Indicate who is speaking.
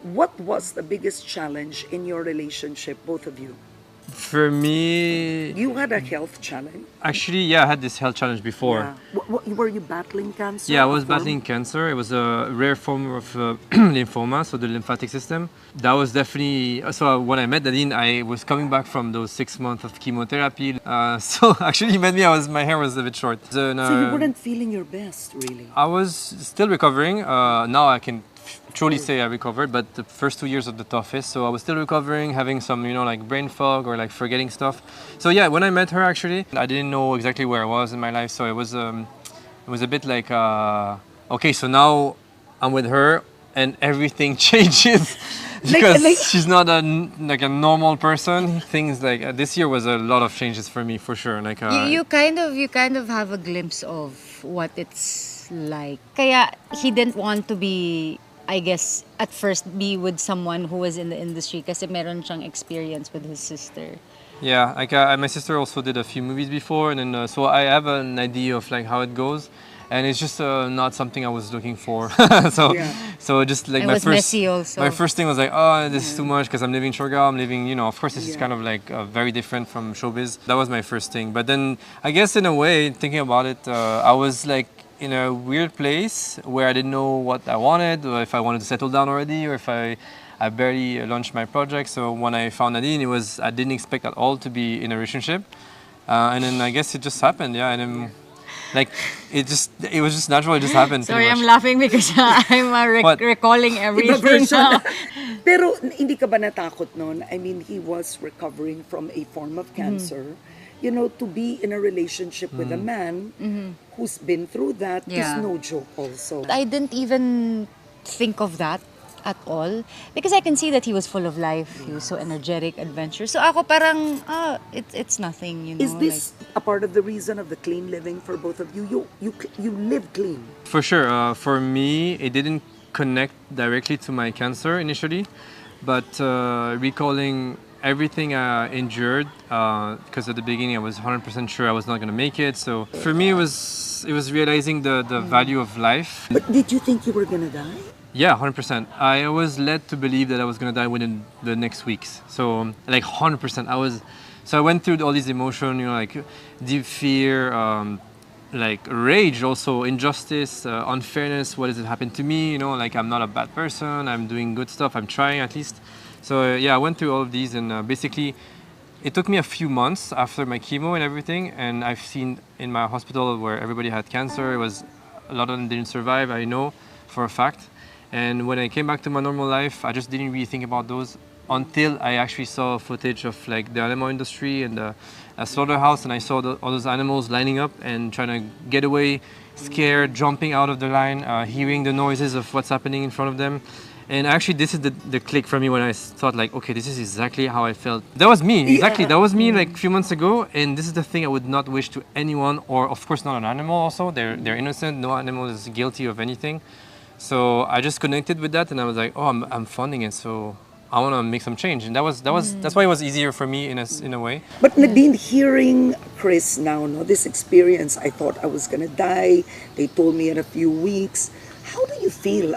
Speaker 1: What was the biggest challenge in your relationship, both of you?
Speaker 2: For me,
Speaker 1: You had a health challenge.
Speaker 2: actually, yeah, I had this health challenge before.
Speaker 1: Yeah. Were you battling cancer?
Speaker 2: Yeah, I
Speaker 1: A
Speaker 2: was
Speaker 1: form?
Speaker 2: battling cancer. It was a rare form of lymphoma, so the lymphatic system. That was definitely. So when I met Nadine, I was coming back from those 6 months of chemotherapy. So actually, he met me. My hair was a bit short.
Speaker 1: So you weren't feeling your best, really.
Speaker 2: I was still recovering. Now I can truly say I recovered, but the first 2 years of the toughest. So I was still recovering, having some, like brain fog or like forgetting stuff. So yeah, when I met her, actually, I didn't know exactly where I was in my life. So it was a bit like, okay, so now I'm with her and everything changes because
Speaker 1: like-
Speaker 2: she's not like a normal person. Things like this year was a lot of changes for me for sure. Like
Speaker 3: You kind of have a glimpse of what it's like. Kaya he didn't want to be, I guess, at first be with someone who was in the industry kasi meron siyang experience with his sister.
Speaker 2: Yeah, like my sister also did a few movies before, and then so I have an idea of like how it goes, and it's just not something I was looking for. so,
Speaker 1: Yeah.
Speaker 2: so just like
Speaker 3: It
Speaker 2: my
Speaker 3: was
Speaker 2: first,
Speaker 3: messy also.
Speaker 2: my first thing was like, oh, this is too much because I'm living Shorgao. I'm living, of course, this is
Speaker 1: Yeah.
Speaker 2: kind of like very different from showbiz. That was my first thing, but then I guess in a way, thinking about it, I was like in a weird place where I didn't know what I wanted, or if I wanted to settle down already, or if I barely launched my project. So when I found Nadine, I didn't expect at all to be in a relationship, and then I guess it just happened. Yeah, and then like it was just natural. It just happened.
Speaker 3: Sorry,
Speaker 2: pretty
Speaker 3: I'm
Speaker 2: much.
Speaker 3: laughing because I'm
Speaker 2: What?
Speaker 3: recalling
Speaker 1: Iba
Speaker 3: everything
Speaker 1: version.
Speaker 3: now.
Speaker 1: Pero hindi ka ba natakot noon? I mean, he was recovering from a form of cancer. To be in a relationship with a man who's been through that is
Speaker 3: Yeah.
Speaker 1: no joke also.
Speaker 3: I didn't even think of that at all because I can see that he was full of life. He was so energetic, adventurous. So ako parang, it's nothing,
Speaker 1: Is this a part of the reason of the clean living for both of you? You live clean.
Speaker 2: For sure. For me, it didn't connect directly to my cancer initially, but recalling everything I endured, because at the beginning I was 100% sure I was not going to make it. So for me, it was realizing the value of life.
Speaker 1: But did you think you were gonna die?
Speaker 2: Yeah, 100%. I was led to believe that I was gonna die within the next weeks. So like 100%. So I went through all these emotions, like deep fear, like rage, also injustice, unfairness. What does it happen to me? Like I'm not a bad person. I'm doing good stuff. I'm trying at least. So yeah, I went through all of these, and basically, it took me a few months after my chemo and everything. And I've seen in my hospital where everybody had cancer. It was a lot of them didn't survive. I know for a fact. And when I came back to my normal life, I just didn't really think about those until I actually saw footage of like the animal industry and the slaughterhouse, and I saw all those animals lining up and trying to get away, scared, jumping out of the line, hearing the noises of what's happening in front of them. And actually, this is the click for me when I thought like, okay, this is exactly how I felt. That was me, exactly. That was me like a few months ago, and this is the thing I would not wish to anyone, or of course not an animal. Also, they're innocent. No animal is guilty of anything. So I just connected with that, and I was like, oh, I'm funding it, so I want to make some change, and that's why it was easier for me in a way.
Speaker 1: But Nadine, hearing Chris now, this experience, I thought I was gonna die. They told me in a few weeks. How do you feel